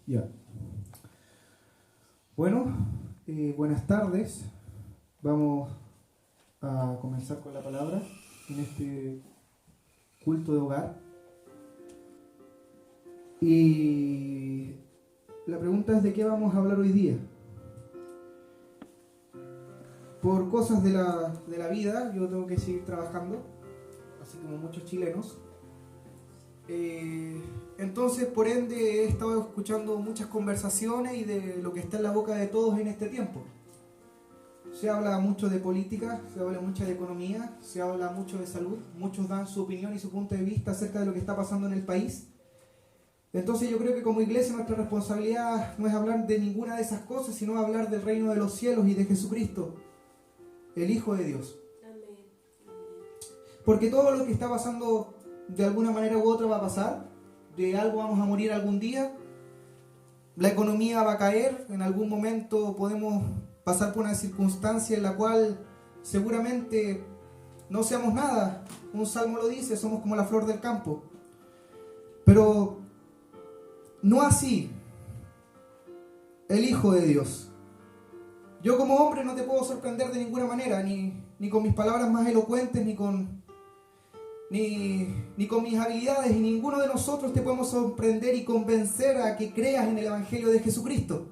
Ya. Bueno, buenas tardes. Vamos a comenzar con la palabra en este culto de hogar. Y la pregunta es: ¿de qué vamos a hablar hoy día? Por cosas de la vida, yo tengo que seguir trabajando, así como muchos chilenos. Entonces, por ende, he estado escuchando muchas conversaciones y de lo que está en la boca de todos en este tiempo. Se habla mucho de política, se habla mucho de economía, se habla mucho de salud. Muchos dan su opinión y su punto de vista acerca de lo que está pasando en el país. Entonces yo creo que como iglesia nuestra responsabilidad no es hablar de ninguna de esas cosas, sino hablar del reino de los cielos y de Jesucristo, el Hijo de Dios. Amén. Porque todo lo que está pasando de alguna manera u otra va a pasar. De algo vamos a morir algún día. La economía va a caer. En algún momento podemos pasar por una circunstancia en la cual seguramente no seamos nada. Un salmo lo dice: somos como la flor del campo. Pero no así el Hijo de Dios. Yo como hombre no te puedo sorprender de ninguna manera, ni con mis palabras más elocuentes, ni con mis habilidades, y ninguno de nosotros te podemos sorprender y convencer a que creas en el Evangelio de Jesucristo.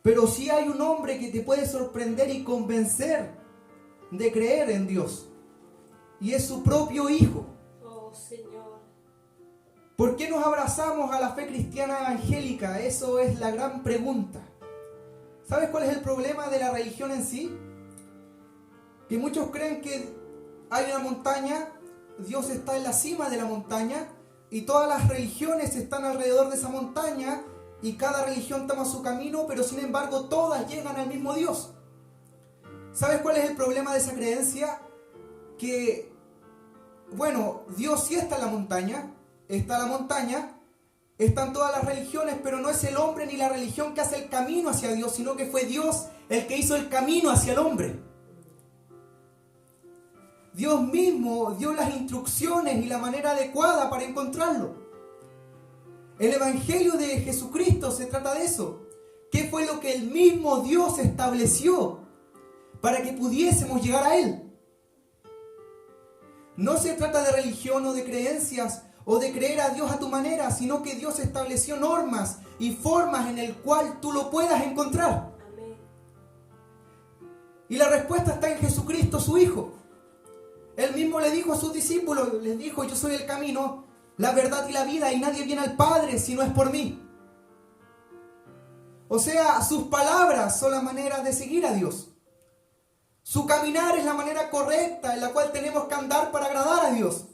Pero sí hay un hombre que te puede sorprender y convencer de creer en Dios, y es su propio Hijo. Oh, Señor. ¿Por qué nos abrazamos a la fe cristiana evangélica? Eso es la gran pregunta. ¿Sabes cuál es el problema de la religión en sí? Que muchos creen que hay una montaña, Dios está en la cima de la montaña, y todas las religiones están alrededor de esa montaña, y cada religión toma su camino, pero sin embargo todas llegan al mismo Dios. ¿Sabes cuál es el problema de esa creencia? Que, bueno, Dios sí está en la montaña, están todas las religiones, pero no es el hombre ni la religión que hace el camino hacia Dios, sino que fue Dios el que hizo el camino hacia el hombre. Dios mismo dio las instrucciones y la manera adecuada para encontrarlo. El Evangelio de Jesucristo se trata de eso. ¿Qué fue lo que el mismo Dios estableció para que pudiésemos llegar a Él? No se trata de religión o de creencias o de creer a Dios a tu manera, sino que Dios estableció normas y formas en el cual tú lo puedas encontrar. Amén. Y la respuesta está en Jesucristo, su Hijo. Él mismo le dijo a sus discípulos, les dijo: yo soy el camino, la verdad y la vida, y nadie viene al Padre si no es por mí. O sea, sus palabras son la manera de seguir a Dios. Su caminar es la manera correcta en la cual tenemos que andar para agradar a Dios.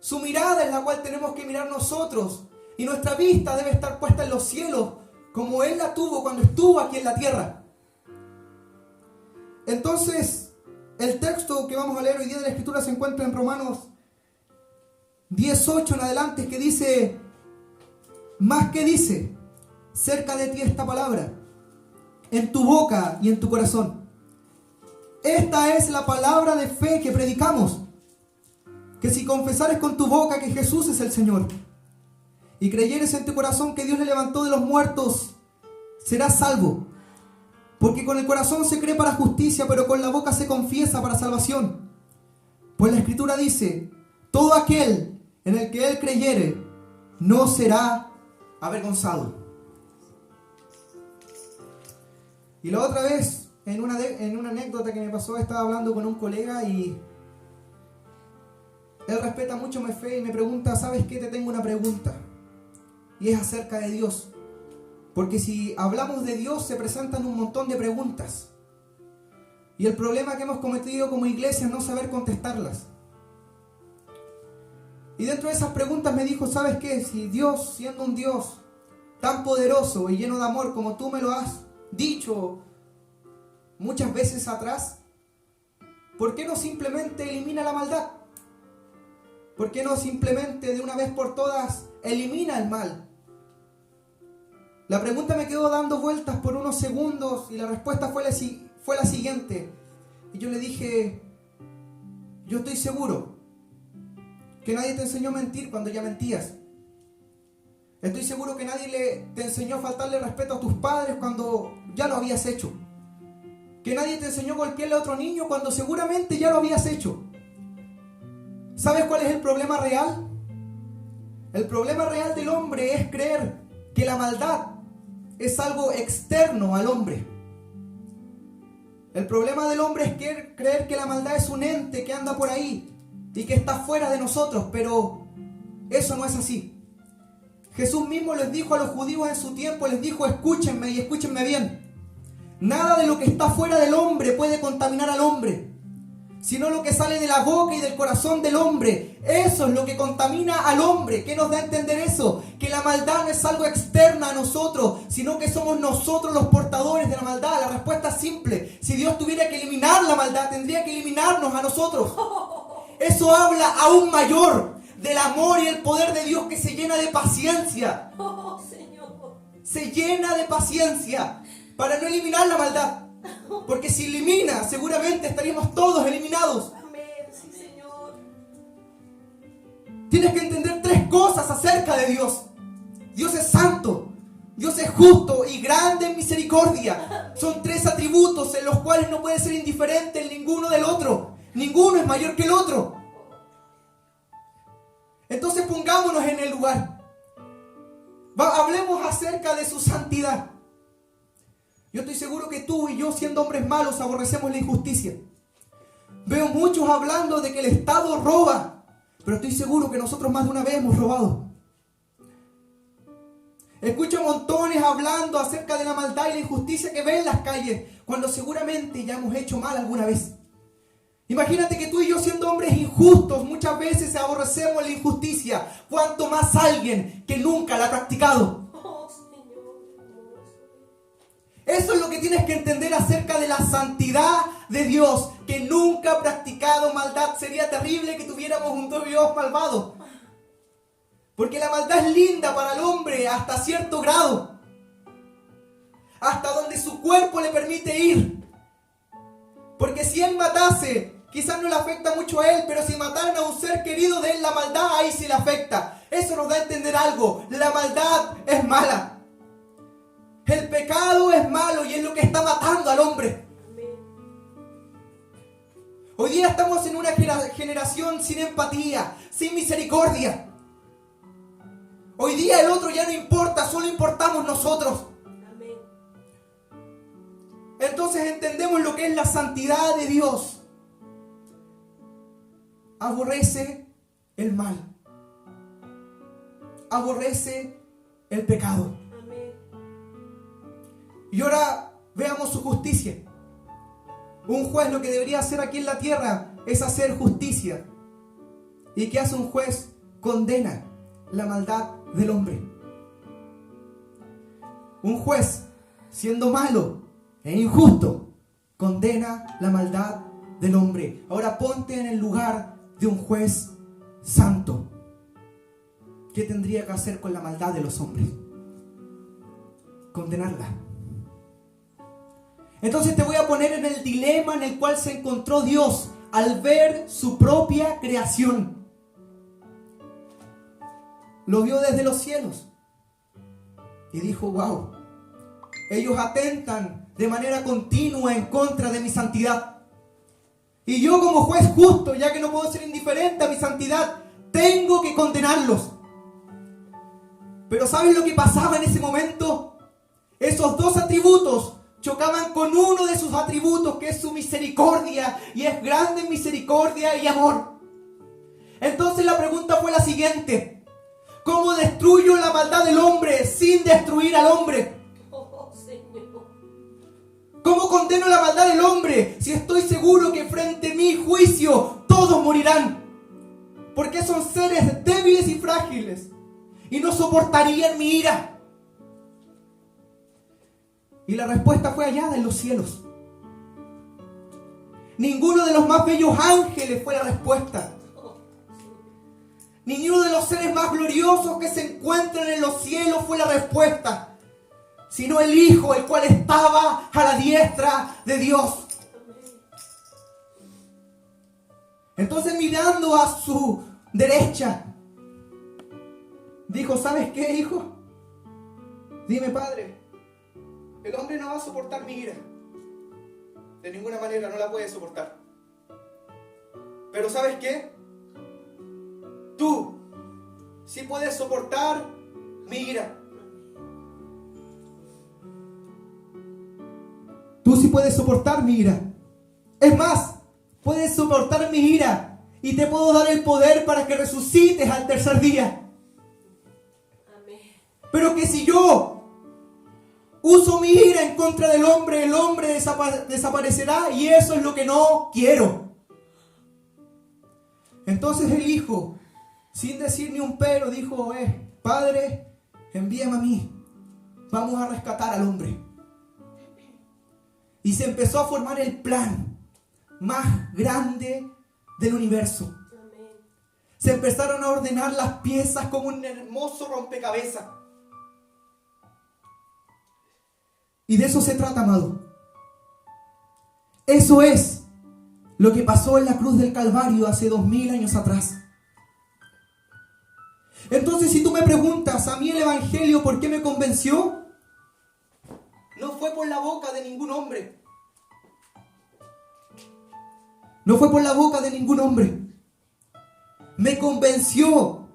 Su mirada es la cual tenemos que mirar nosotros, y nuestra vista debe estar puesta en los cielos, como Él la tuvo cuando estuvo aquí en la tierra. Entonces, el texto que vamos a leer hoy día de la Escritura se encuentra en Romanos 10:8 en adelante, que dice: más que dice, cerca de ti esta palabra, en tu boca y en tu corazón. Esta es la palabra de fe que predicamos, que si confesares con tu boca que Jesús es el Señor, y creyeres en tu corazón que Dios le levantó de los muertos, serás salvo. Porque con el corazón se cree para justicia, pero con la boca se confiesa para salvación. Pues la Escritura dice: todo aquel en el que Él creyere no será avergonzado. Y la otra vez, en una anécdota que me pasó, estaba hablando con un colega y él respeta mucho mi fe y me pregunta: ¿sabes qué? Te tengo una pregunta, y es acerca de Dios. Porque si hablamos de Dios se presentan un montón de preguntas, y el problema que hemos cometido como iglesia es no saber contestarlas. Y dentro de esas preguntas me dijo: ¿sabes qué? Si Dios, siendo un Dios tan poderoso y lleno de amor como tú me lo has dicho muchas veces atrás, ¿por qué no simplemente elimina la maldad? ¿Por qué no simplemente de una vez por todas elimina el mal? La pregunta me quedó dando vueltas por unos segundos y la respuesta fue la siguiente. Y yo le dije: yo estoy seguro que nadie te enseñó a mentir cuando ya mentías. Estoy seguro que nadie te enseñó a faltarle respeto a tus padres cuando ya lo habías hecho. Que nadie te enseñó a golpearle a otro niño cuando seguramente ya lo habías hecho. ¿Sabes cuál es el problema real? El problema real del hombre es creer que la maldad es algo externo al hombre. El problema del hombre es creer que la maldad es un ente que anda por ahí y que está fuera de nosotros, pero eso no es así. Jesús mismo les dijo a los judíos en su tiempo, les dijo: escúchenme y escúchenme bien. Nada de lo que está fuera del hombre puede contaminar al hombre, sino lo que sale de la boca y del corazón del hombre. Eso es lo que contamina al hombre. ¿Qué nos da a entender eso? Que la maldad no es algo externo a nosotros, sino que somos nosotros los portadores de la maldad. La respuesta es simple. Si Dios tuviera que eliminar la maldad, tendría que eliminarnos a nosotros. Eso habla aún mayor del amor y el poder de Dios, que se llena de paciencia. Se llena de paciencia para no eliminar la maldad. Porque si elimina, seguramente estaríamos todos eliminados. Amén, sí, Señor. Tienes que entender 3 cosas acerca de Dios. Dios es santo, Dios es justo y grande en misericordia. Son 3 atributos en los cuales no puede ser indiferente el ninguno del otro. Ninguno es mayor que el otro. Entonces pongámonos en el lugar. Hablemos acerca de su santidad. Yo estoy seguro que tú y yo, siendo hombres malos, aborrecemos la injusticia. Veo muchos hablando de que el Estado roba, pero estoy seguro que nosotros más de una vez hemos robado. Escucho montones hablando acerca de la maldad y la injusticia que ven en las calles, cuando seguramente ya hemos hecho mal alguna vez. Imagínate que tú y yo, siendo hombres injustos, muchas veces aborrecemos la injusticia. ¿Cuánto más alguien que nunca la ha practicado? Eso es lo que tienes que entender acerca de la santidad de Dios, que nunca ha practicado maldad. Sería terrible que tuviéramos un Dios malvado, porque la maldad es linda para el hombre hasta cierto grado, hasta donde su cuerpo le permite ir. Porque si él matase, quizás no le afecta mucho a él, pero si mataran a un ser querido de él, la maldad ahí sí le afecta. Eso nos da a entender algo: la maldad es mala. El pecado es malo y es lo que está matando al hombre. Hoy día estamos en una generación sin empatía, sin misericordia. Hoy día el otro ya no importa, solo importamos nosotros. Entonces entendemos lo que es la santidad de Dios. Aborrece el mal. Aborrece el pecado. Y ahora veamos su justicia. Un juez lo que debería hacer aquí en la tierra es hacer justicia. ¿Y qué hace un juez? Condena la maldad del hombre. Un juez, siendo malo e injusto, condena la maldad del hombre. Ahora ponte en el lugar de un juez santo. ¿Qué tendría que hacer con la maldad de los hombres? Condenarla. Entonces te voy a poner en el dilema en el cual se encontró Dios al ver su propia creación. Lo vio desde los cielos y dijo: wow, ellos atentan de manera continua en contra de mi santidad. Y yo, como juez justo, ya que no puedo ser indiferente a mi santidad, tengo que condenarlos. Pero ¿sabes lo que pasaba en ese momento? Esos 2 atributos chocaban con uno de sus atributos, que es su misericordia, y es grande en misericordia y amor. Entonces la pregunta fue la siguiente: ¿cómo destruyo la maldad del hombre sin destruir al hombre? ¿Cómo condeno la maldad del hombre si estoy seguro que frente a mi juicio todos morirán? Porque son seres débiles y frágiles y no soportarían mi ira. Y la respuesta fue allá en los cielos. Ninguno de los más bellos ángeles fue la respuesta. Ninguno de los seres más gloriosos que se encuentran en los cielos fue la respuesta, sino el Hijo, el cual estaba a la diestra de Dios. Entonces, mirando a su derecha, dijo: ¿sabes qué, hijo? Dime, Padre, el hombre no va a soportar mi ira. De ninguna manera no la puede soportar. Pero ¿sabes qué? Tú sí puedes soportar mi ira. Tú sí puedes soportar mi ira. Es más, puedes soportar mi ira y te puedo dar el poder para que resucites al tercer día. Amén. Pero que si yo uso mi ira en contra del hombre, el hombre desaparecerá, y eso es lo que no quiero. Entonces el hijo, sin decir ni un pero, dijo: Padre, envíame a mí. Vamos a rescatar al hombre. Y se empezó a formar el plan más grande del universo. Amén. Se empezaron a ordenar las piezas como un hermoso rompecabezas. Y de eso se trata, amado. Eso es lo que pasó en la cruz del Calvario hace 2000 años atrás. Entonces, si tú me preguntas, a mí el Evangelio, ¿por qué me convenció? No fue por la boca de ningún hombre. No fue por la boca de ningún hombre. Me convenció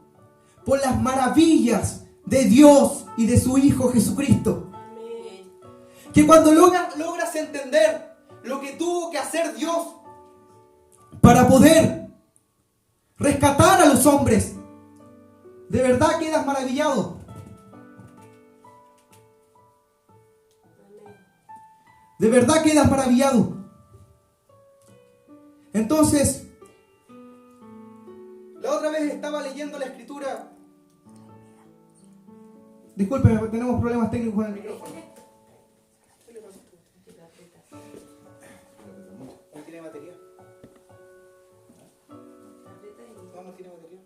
por las maravillas de Dios y de su Hijo Jesucristo. Amén. Que cuando logras entender lo que tuvo que hacer Dios para poder rescatar a los hombres, de verdad quedas maravillado. Amén. De verdad quedas maravillado. Entonces, la otra vez estaba leyendo la escritura. Discúlpeme, tenemos problemas técnicos con el micrófono. ¿Qué le pasó? ¿No tiene batería? ¿No tiene batería?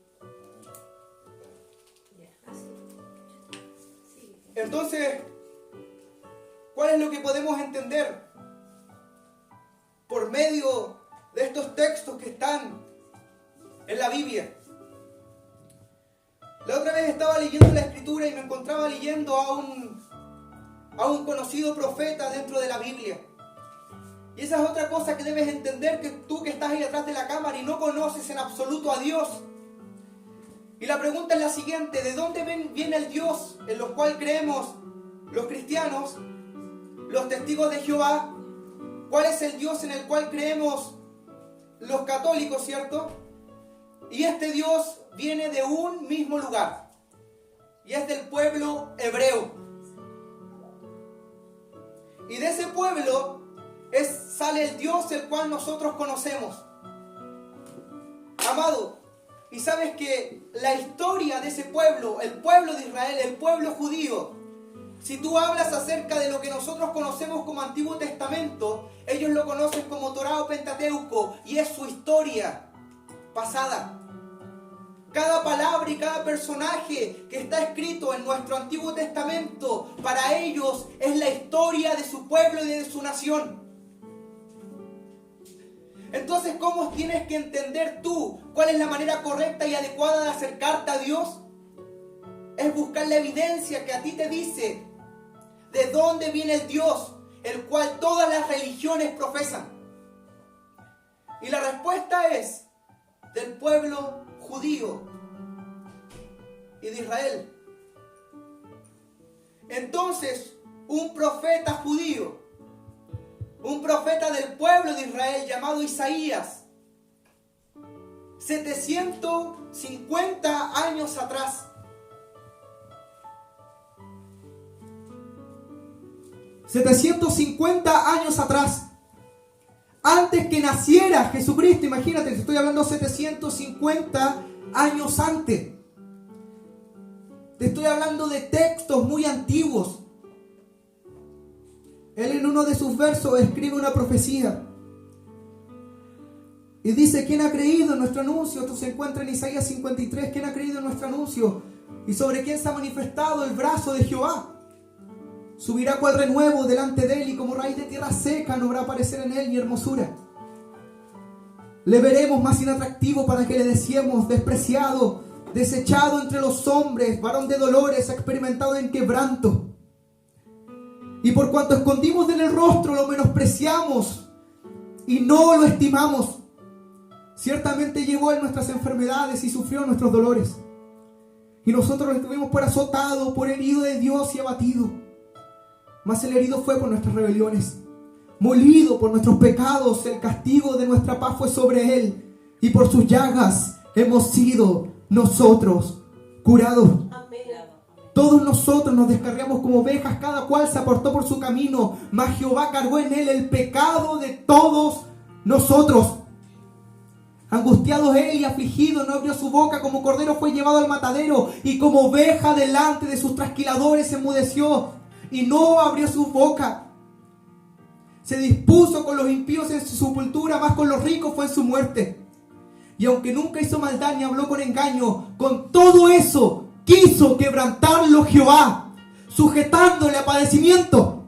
Entonces, ¿cuál es lo que podemos entender por medio de estos textos que están en la Biblia? La otra vez estaba leyendo la escritura y me encontraba leyendo a un conocido profeta dentro de la Biblia. Y esa es otra cosa que debes entender, que tú que estás ahí atrás de la cámara y no conoces en absoluto a Dios. Y la pregunta es la siguiente: ¿de dónde viene el Dios en el cual creemos los cristianos, los testigos de Jehová? ¿Cuál es el Dios en el cual creemos los católicos, cierto? Y este Dios viene de un mismo lugar, y es del pueblo hebreo. Y de ese pueblo sale el Dios el cual nosotros conocemos. Amado, y sabes que la historia de ese pueblo, el pueblo de Israel, el pueblo judío, si tú hablas acerca de lo que nosotros conocemos como Antiguo Testamento, ellos lo conocen como Torá o Pentateuco, y es su historia pasada. Cada palabra y cada personaje que está escrito en nuestro Antiguo Testamento, para ellos es la historia de su pueblo y de su nación. Entonces, ¿cómo tienes que entender tú cuál es la manera correcta y adecuada de acercarte a Dios? Es buscar la evidencia que a ti te dice de dónde viene el Dios, el cual todas las religiones profesan. Y la respuesta es del pueblo judío y de Israel. Entonces, un profeta judío, un profeta del pueblo de Israel llamado Isaías, 750 años atrás, 750 años atrás, antes que naciera Jesucristo, imagínate, te estoy hablando 750 años antes. Te estoy hablando de textos muy antiguos. Él en uno de sus versos escribe una profecía y dice: ¿quién ha creído en nuestro anuncio? Esto se encuentra en Isaías 53. ¿Quién ha creído en nuestro anuncio? ¿Y sobre quién se ha manifestado el brazo de Jehová? Subirá cual renuevo delante de él, y como raíz de tierra seca no habrá parecer en él ni hermosura. Le veremos más inatractivo para que le deseemos, despreciado, desechado entre los hombres, varón de dolores, experimentado en quebranto. Y por cuanto escondimos de él el rostro, lo menospreciamos y no lo estimamos. Ciertamente llevó él nuestras enfermedades y sufrió nuestros dolores. Y nosotros lo estuvimos por azotado, por herido de Dios y abatido. Mas el herido fue por nuestras rebeliones, molido por nuestros pecados. El castigo de nuestra paz fue sobre él, y por sus llagas hemos sido nosotros curados. Amén. Todos nosotros nos descarriamos como ovejas, cada cual se apartó por su camino, mas Jehová cargó en él el pecado de todos nosotros. Angustiado él y afligido, no abrió su boca, como cordero fue llevado al matadero, y como oveja delante de sus trasquiladores se enmudeció, y no abrió su boca. Se dispuso con los impíos en su sepultura, mas con los ricos fue en su muerte. Y aunque nunca hizo maldad ni habló con engaño, con todo eso quiso quebrantarlo Jehová, sujetándole a padecimiento.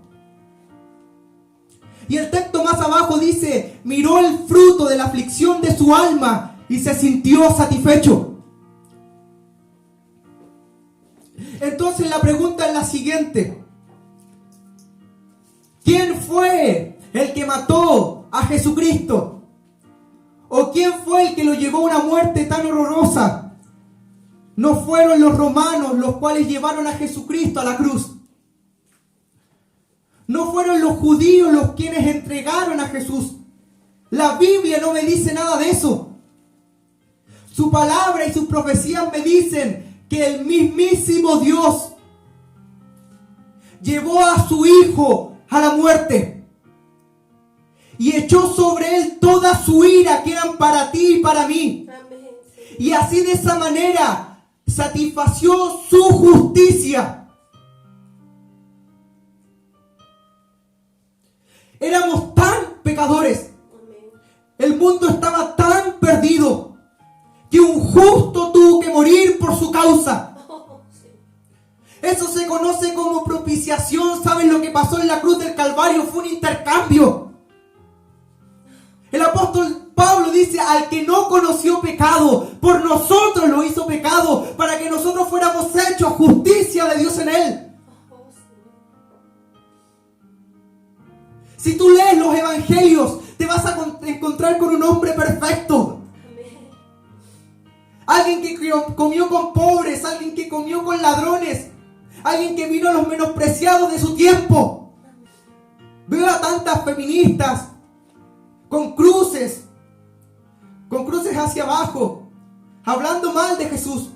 Y el texto más abajo dice: miró el fruto de la aflicción de su alma y se sintió satisfecho. Entonces la pregunta es la siguiente: ¿quién fue el que mató a Jesucristo? ¿O quién fue el que lo llevó a una muerte tan horrorosa? No fueron los romanos los cuales llevaron a Jesucristo a la cruz. No fueron los judíos los quienes entregaron a Jesús. La Biblia no me dice nada de eso. Su palabra y sus profecías me dicen que el mismísimo Dios llevó a su Hijo a la muerte y echó sobre él toda su ira, que eran para ti y para mí. Amén. Y así, de esa manera, satisfació su justicia. Éramos tan pecadores, Amén. el mundo estaba tan perdido, que un justo tuvo que morir por su causa. Oh, sí. Eso se conoce como propiciación. ¿Saben lo que pasó en la cruz del Calvario? Fue un intercambio. El apóstol Pablo dice: al que no conoció pecado, por nosotros lo hizo pecado, para que nosotros fuéramos hechos justicia de Dios en él. Oh, sí. Si tú lees los evangelios, te vas a encontrar con un hombre perfecto. Amén. Alguien que comió con pobres, alguien que comió con ladrones, alguien que vino a los menospreciados de su tiempo. Veo a tantas feministas con cruces hacia abajo, hablando mal de Jesús.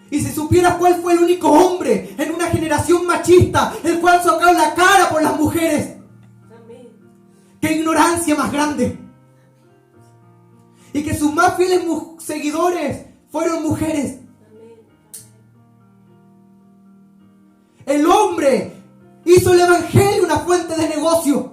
Y si supieras cuál fue el único hombre en una generación machista, el cual sacó la cara por las mujeres, Amén. qué ignorancia más grande. Y que sus más fieles seguidores fueron mujeres. Amén. El hombre hizo el evangelio una fuente de negocio.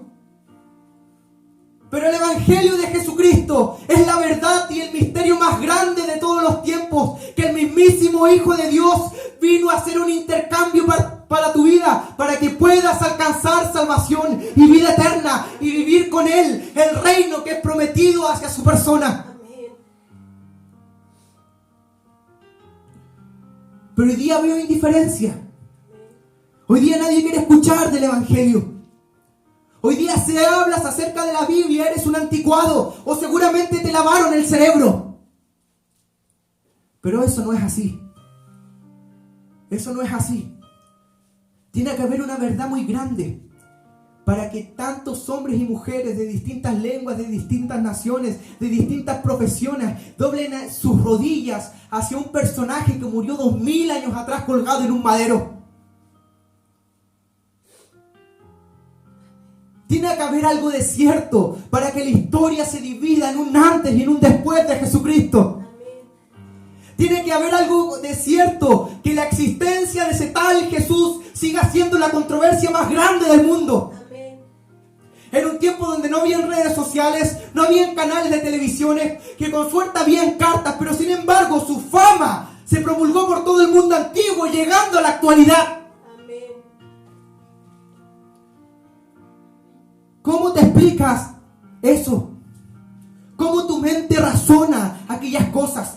Pero el evangelio de Jesucristo es la verdad y el misterio más grande de todos los tiempos. Que el mismísimo Hijo de Dios vino a hacer un intercambio para tu vida, para que puedas alcanzar salvación y vida eterna y vivir con Él el reino que es prometido hacia su persona. Amén. Pero hoy día veo indiferencia. Hoy día nadie quiere escuchar del evangelio. Hoy día si hablas acerca de la Biblia, eres un anticuado, o seguramente te lavaron el cerebro. Pero eso no es así. Eso no es así. Tiene que haber una verdad muy grande para que tantos hombres y mujeres de distintas lenguas, de distintas naciones, de distintas profesiones, doblen sus rodillas hacia un personaje que murió 2000 años atrás colgado en un madero. Tiene que haber algo de cierto para que la historia se divida en un antes y en un después de Jesucristo. Amén. Tiene que haber algo de cierto, que la existencia de ese tal Jesús siga siendo la controversia más grande del mundo. Amén. En un tiempo donde no había redes sociales, no había canales de televisiones, que con suerte habían cartas, pero sin embargo su fama se promulgó por todo el mundo antiguo, llegando a la actualidad. Amén. ¿Cómo te explicas eso? ¿Cómo tu mente razona aquellas cosas?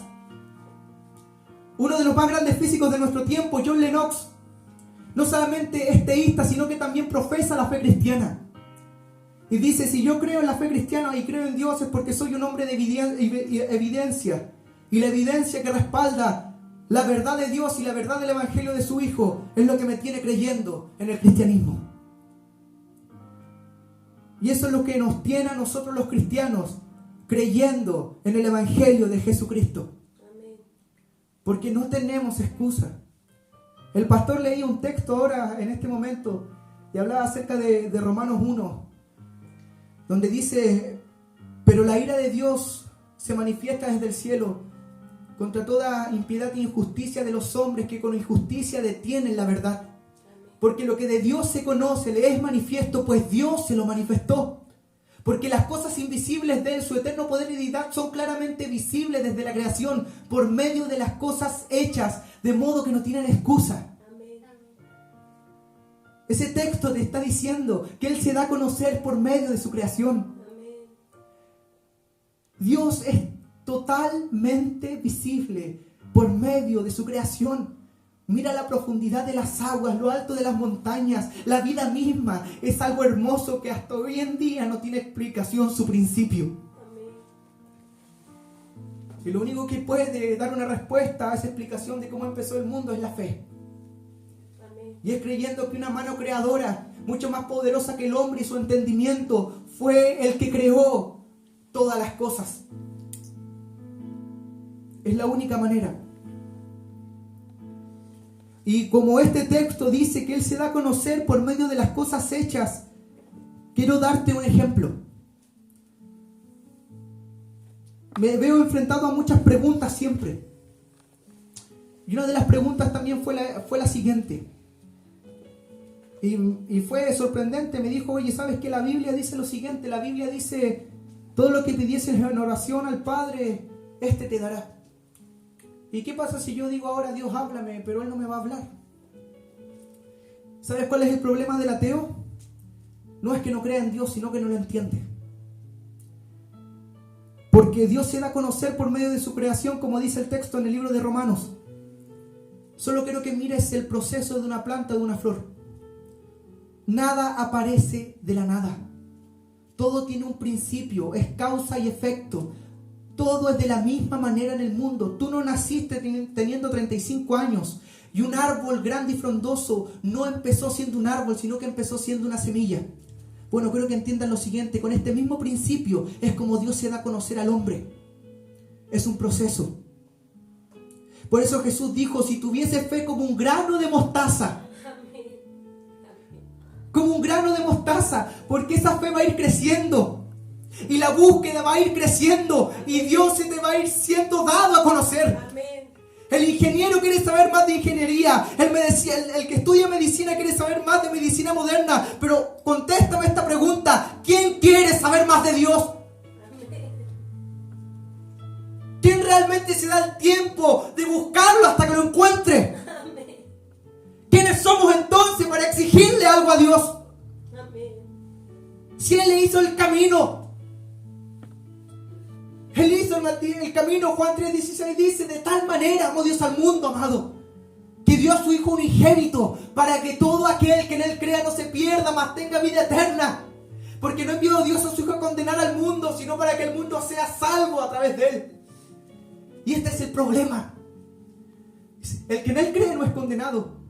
Uno de los más grandes físicos de nuestro tiempo, John Lennox, no solamente es teísta, sino que también profesa la fe cristiana. Y dice, si yo creo en la fe cristiana y creo en Dios es porque soy un hombre de evidencia. Y la evidencia que respalda la verdad de Dios y la verdad del Evangelio de su Hijo es lo que me tiene creyendo en el cristianismo. Y eso es lo que nos tiene a nosotros los cristianos creyendo en el Evangelio de Jesucristo. Amén. Porque no tenemos excusa. El pastor leía un texto ahora en este momento y hablaba acerca de Romanos 1, donde dice, pero la ira de Dios se manifiesta desde el cielo contra toda impiedad e injusticia de los hombres que con injusticia detienen la verdad. Porque lo que de Dios se conoce le es manifiesto, pues Dios se lo manifestó. Porque las cosas invisibles de Él, su eterno poder y deidad, son claramente visibles desde la creación por medio de las cosas hechas, de modo que no tienen excusa. Amén. Ese texto te está diciendo que Él se da a conocer por medio de su creación. Amén. Dios es totalmente visible por medio de su creación. Mira la profundidad de las aguas, lo alto de las montañas, la vida misma. Es algo hermoso que hasta hoy en día no tiene explicación su principio. Amén. Y lo único que puede dar una respuesta a esa explicación de cómo empezó el mundo es la fe. Amén. Y es creyendo que una mano creadora, mucho más poderosa que el hombre y su entendimiento, fue el que creó todas las cosas. Es la única manera. Y como este texto dice que Él se da a conocer por medio de las cosas hechas, quiero darte un ejemplo. Me veo enfrentado a muchas preguntas siempre. Y una de las preguntas también fue la siguiente. Y fue sorprendente. Me dijo, oye, ¿sabes qué? La Biblia dice lo siguiente. La Biblia dice, todo lo que pidieses en oración al Padre, Este te dará. ¿Y qué pasa si yo digo ahora, Dios háblame, pero Él no me va a hablar? ¿Sabes cuál es el problema del ateo? No es que no crea en Dios, sino que no lo entiende. Porque Dios se da a conocer por medio de su creación, como dice el texto en el libro de Romanos. Solo quiero que mires el proceso de una planta, de una flor. Nada aparece de la nada. Todo tiene un principio, es causa y efecto. Todo es de la misma manera en el mundo. Tú no naciste teniendo 35 años y un árbol grande y frondoso no empezó siendo un árbol, sino que empezó siendo una semilla. Bueno, creo que entiendan lo siguiente. Con este mismo principio es como Dios se da a conocer al hombre. Es un proceso. Por eso Jesús dijo, si tuviese fe como un grano de mostaza. Amén. Como un grano de mostaza. Porque esa fe va a ir creciendo. Y la búsqueda va a ir creciendo. Y Dios se te va a ir siendo dado a conocer. Amén. El ingeniero quiere saber más de ingeniería. El que estudia medicina quiere saber más de medicina moderna. Pero contéstame esta pregunta. ¿Quién quiere saber más de Dios? Amén. ¿Quién realmente se da el tiempo de buscarlo hasta que lo encuentre? Amén. ¿Quiénes somos entonces para exigirle algo a Dios? Amén. Si Él le hizo el camino. Él hizo el camino. Juan 3:16 dice, de tal manera amó Dios al mundo, amado, que dio a su Hijo unigénito, para que todo aquel que en Él crea no se pierda, mas tenga vida eterna. Porque no envió Dios a su Hijo a condenar al mundo, sino para que el mundo sea salvo a través de Él. Y este es el problema. El que en Él cree no es condenado.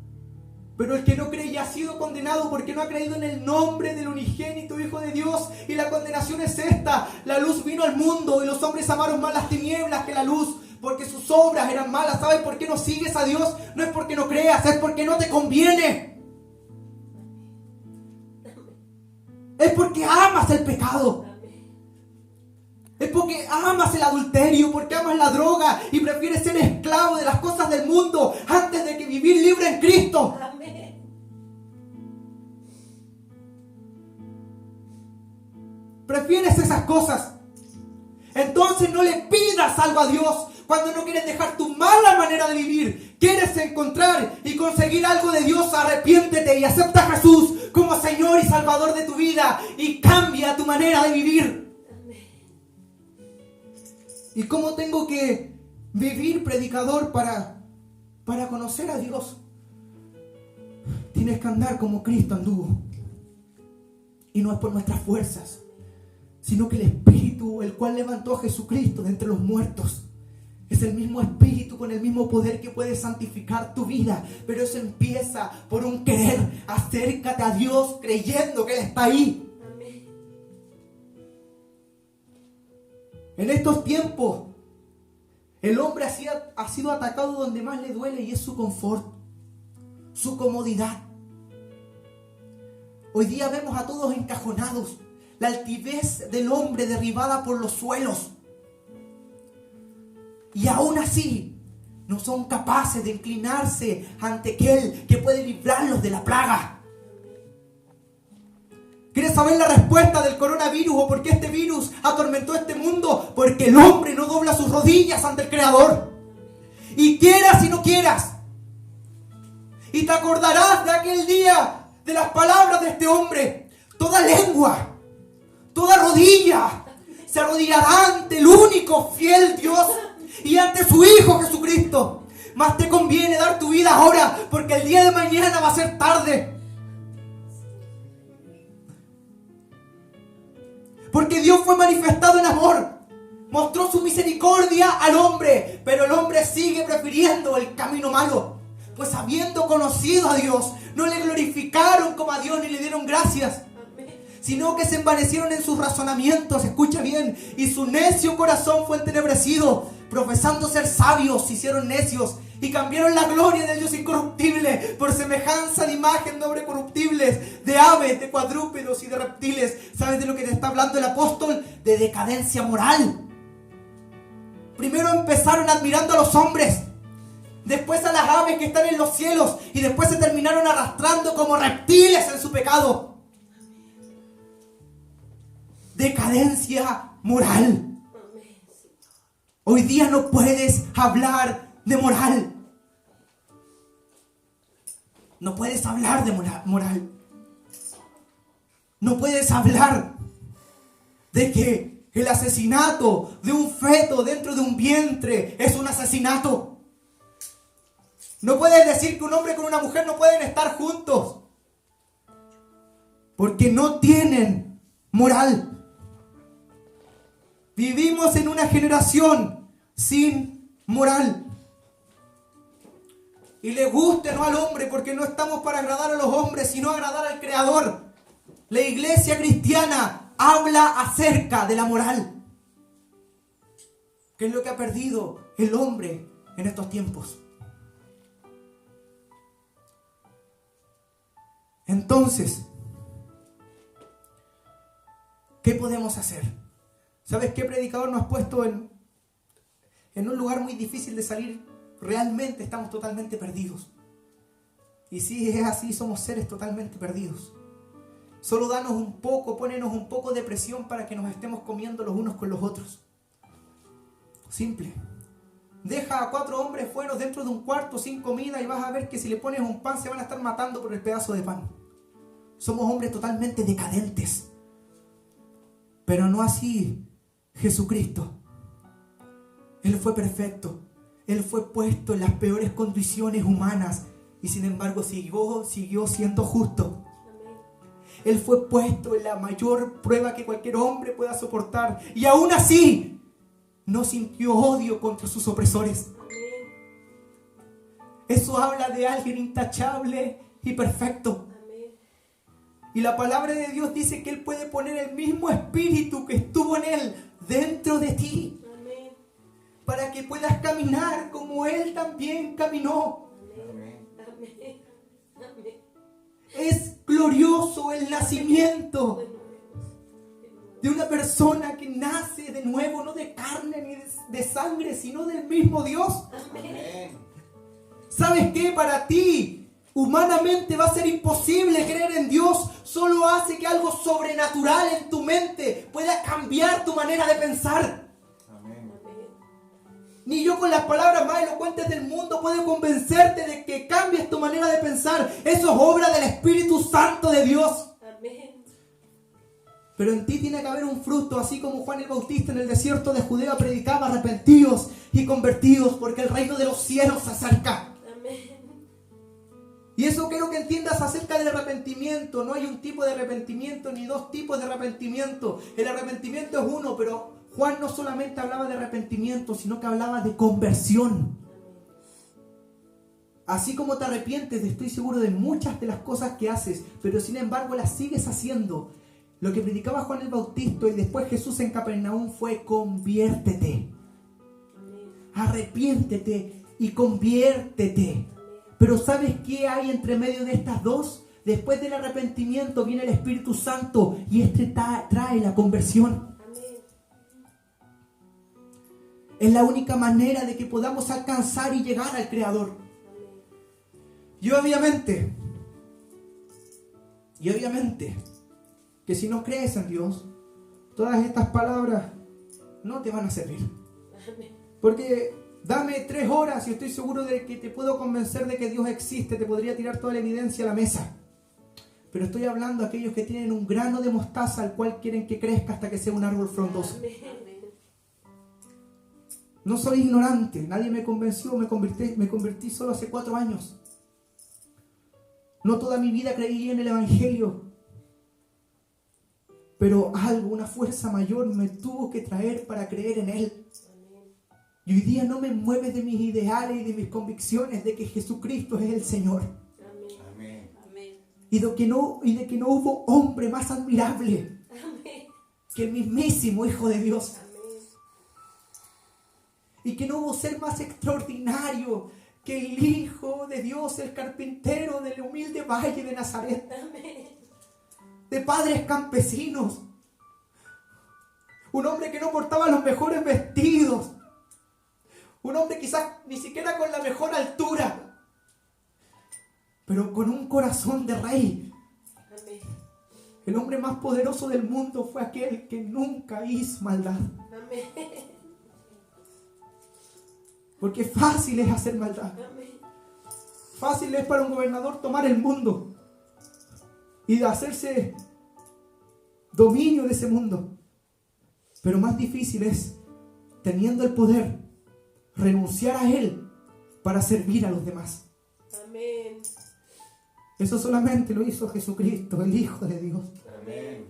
Pero el que no cree ya ha sido condenado porque no ha creído en el nombre del unigénito Hijo de Dios. Y la condenación es esta. La luz vino al mundo y los hombres amaron más las tinieblas que la luz, porque sus obras eran malas. ¿Sabes por qué no sigues a Dios? No es porque no creas, es porque no te conviene. Es porque amas el pecado. Es porque amas el adulterio, porque amas la droga y prefieres ser esclavo de las cosas del mundo antes de que vivir libre en Cristo. Amén. Prefieres esas cosas. Entonces no le pidas algo a Dios cuando no quieres dejar tu mala manera de vivir. Quieres encontrar y conseguir algo de Dios, arrepiéntete y acepta a Jesús como Señor y Salvador de tu vida y cambia tu manera de vivir. ¿Y cómo tengo que vivir, predicador, para conocer a Dios? tienes que andar como Cristo anduvo. Y no es por nuestras fuerzas, sino que el Espíritu, el cual levantó a Jesucristo de entre los muertos, es el mismo Espíritu con el mismo poder que puede santificar tu vida. Pero eso empieza por un querer. Acércate a Dios creyendo que Él está ahí. Amén. En estos tiempos, el hombre ha sido atacado donde más le duele, y es su confort, su comodidad. Hoy día vemos a todos encajonados, la altivez del hombre derribada por los suelos. Y aún así, no son capaces de inclinarse ante aquel que puede librarlos de la plaga. ¿Quieres saber la respuesta del coronavirus o por qué este virus atormentó este mundo? Porque el hombre no dobla sus rodillas ante el Creador. Y quieras y no quieras. Y te acordarás de aquel día, de las palabras de este hombre. Toda lengua, toda rodilla se arrodillará ante el único fiel Dios y ante su Hijo Jesucristo. Más te conviene dar tu vida ahora, porque el día de mañana va a ser tarde. Porque Dios fue manifestado en amor, mostró su misericordia al hombre, pero el hombre sigue prefiriendo el camino malo. Pues habiendo conocido a Dios, no le glorificaron como a Dios ni le dieron gracias, sino que se envanecieron en sus razonamientos, escucha bien, y su necio corazón fue entenebrecido. Profesando ser sabios, se hicieron necios y cambiaron la gloria del Dios incorruptible por semejanza de imagen de hombres corruptibles, de aves, de cuadrúpedos y de reptiles. ¿Sabes de lo que te está hablando el apóstol? De decadencia moral. Primero empezaron admirando a los hombres, después a las aves que están en los cielos, y después se terminaron arrastrando como reptiles en su pecado. Decadencia moral. Hoy día no puedes hablar de moral. No puedes hablar de moral. No puedes hablar de que el asesinato de un feto dentro de un vientre es un asesinato. No puedes decir que un hombre con una mujer no pueden estar juntos, porque no tienen moral. Vivimos en una generación sin moral. Y le guste no al hombre, porque no estamos para agradar a los hombres, sino agradar al Creador. La iglesia cristiana habla acerca de la moral. ¿Qué es lo que ha perdido el hombre en estos tiempos? Entonces, ¿qué podemos hacer? ¿Sabes qué, predicador? Nos has puesto en un lugar muy difícil de salir. Realmente estamos totalmente perdidos. Y si es así, somos seres totalmente perdidos. Solo danos un poco, pónenos un poco de presión para que nos estemos comiendo los unos con los otros. Simple. Deja a 4 hombres buenos dentro de un cuarto sin comida y vas a ver que si le pones un pan se van a estar matando por el pedazo de pan. Somos hombres totalmente decadentes. Pero no así Jesucristo. Él fue perfecto. Él fue puesto en las peores condiciones humanas y sin embargo siguió siendo justo. Él fue puesto en la mayor prueba que cualquier hombre pueda soportar y aún así no sintió odio contra sus opresores. Eso habla de alguien intachable y perfecto. Y la palabra de Dios dice que Él puede poner el mismo espíritu que estuvo en Él dentro de ti. Amén. Para que puedas caminar como Él también caminó. Amén. Amén. Amén. Es glorioso el nacimiento de una persona que nace de nuevo, no de carne ni de sangre, sino del mismo Dios. Amén. ¿Sabes qué? Para ti humanamente va a ser imposible creer en Dios. Solo hace que algo sobrenatural en tu mente pueda cambiar tu manera de pensar. Amén. Ni yo con las palabras más elocuentes del mundo puedo convencerte de que cambies tu manera de pensar. Eso es obra del Espíritu Santo de Dios. Amén. Pero en ti tiene que haber un fruto, así como Juan el Bautista en el desierto de Judea predicaba: arrepentidos y convertidos, porque el reino de los cielos se acerca. Y eso quiero que entiendas acerca del arrepentimiento. No hay un tipo de arrepentimiento ni dos tipos de arrepentimiento. El arrepentimiento es uno, pero Juan no solamente hablaba de arrepentimiento, sino que hablaba de conversión. Así como te arrepientes, estoy seguro de muchas de las cosas que haces, pero sin embargo las sigues haciendo. Lo que predicaba Juan el Bautista y después Jesús en Capernaum fue: conviértete. Arrepiéntete y conviértete. Pero ¿sabes qué hay entre medio de estas dos? Después del arrepentimiento viene el Espíritu Santo y trae la conversión. Es la única manera de que podamos alcanzar y llegar al Creador. Y obviamente, que si no crees en Dios, todas estas palabras no te van a servir. Porque dame 3 horas y estoy seguro de que te puedo convencer de que Dios existe, te podría tirar toda la evidencia a la mesa. Pero estoy hablando a aquellos que tienen un grano de mostaza al cual quieren que crezca hasta que sea un árbol frondoso. No soy ignorante, nadie me convenció, me convertí solo hace 4 años. No toda mi vida creí en el Evangelio. Pero algo, una fuerza mayor me tuvo que traer para creer en Él. Y hoy día no me mueve de mis ideales y de mis convicciones de que Jesucristo es el Señor. Amén. Y de que no hubo hombre más admirable que el mismísimo Hijo de Dios. Y que no hubo ser más extraordinario que el Hijo de Dios, el carpintero del humilde valle de Nazaret. De padres campesinos. Un hombre que no portaba los mejores vestidos. Un hombre quizás ni siquiera con la mejor altura. Pero con un corazón de rey. El hombre más poderoso del mundo fue aquel que nunca hizo maldad. Porque fácil es hacer maldad. Fácil es para un gobernador tomar el mundo y de hacerse dominio de ese mundo. Pero más difícil es, teniendo el poder, renunciar a él para servir a los demás. Amén. Eso solamente lo hizo Jesucristo, el Hijo de Dios. Amén.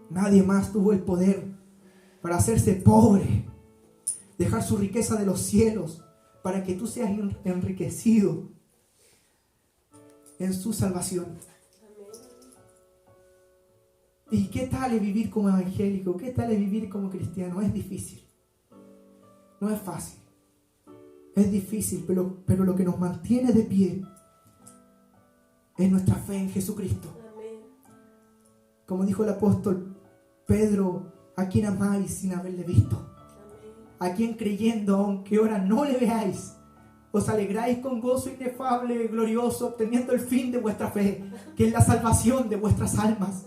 Nadie más tuvo el poder para hacerse pobre, dejar su riqueza de los cielos para que tú seas enriquecido en su salvación. ¿Y qué tal es vivir como evangélico? ¿Qué tal es vivir como cristiano? Es difícil. No es fácil. Es difícil, pero lo que nos mantiene de pie es nuestra fe en Jesucristo. Como dijo el apóstol Pedro: ¿a quién amáis sin haberle visto? ¿A quien creyendo, aunque ahora no le veáis, os alegráis con gozo inefable, glorioso, obteniendo el fin de vuestra fe, que es la salvación de vuestras almas?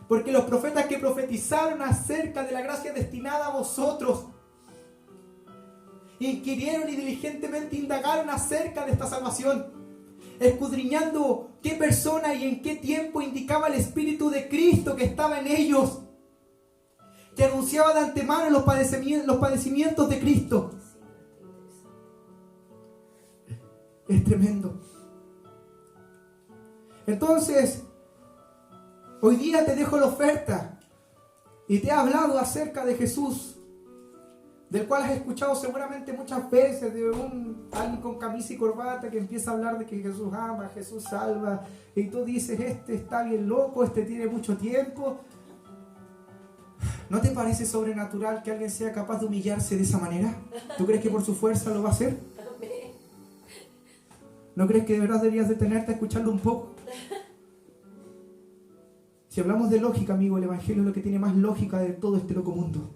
Porque los profetas que profetizaron acerca de la gracia destinada a vosotros, inquirieron y diligentemente indagaron acerca de esta salvación, escudriñando qué persona y en qué tiempo indicaba el Espíritu de Cristo que estaba en ellos, que anunciaba de antemano los padecimientos de Cristo. Es tremendo. Entonces, hoy día te dejo la oferta y te he hablado acerca de Jesús, del cual has escuchado seguramente muchas veces de alguien con camisa y corbata que empieza a hablar de que Jesús ama, Jesús salva, y tú dices: este está bien loco, este tiene mucho tiempo. ¿No te parece sobrenatural que alguien sea capaz de humillarse de esa manera? ¿Tú crees que por su fuerza lo va a hacer? ¿No crees que de verdad deberías detenerte a escucharlo un poco? Si hablamos de lógica, amigo, el Evangelio es lo que tiene más lógica de todo este loco mundo.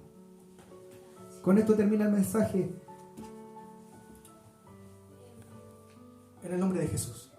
Con esto termina el mensaje. En el nombre de Jesús.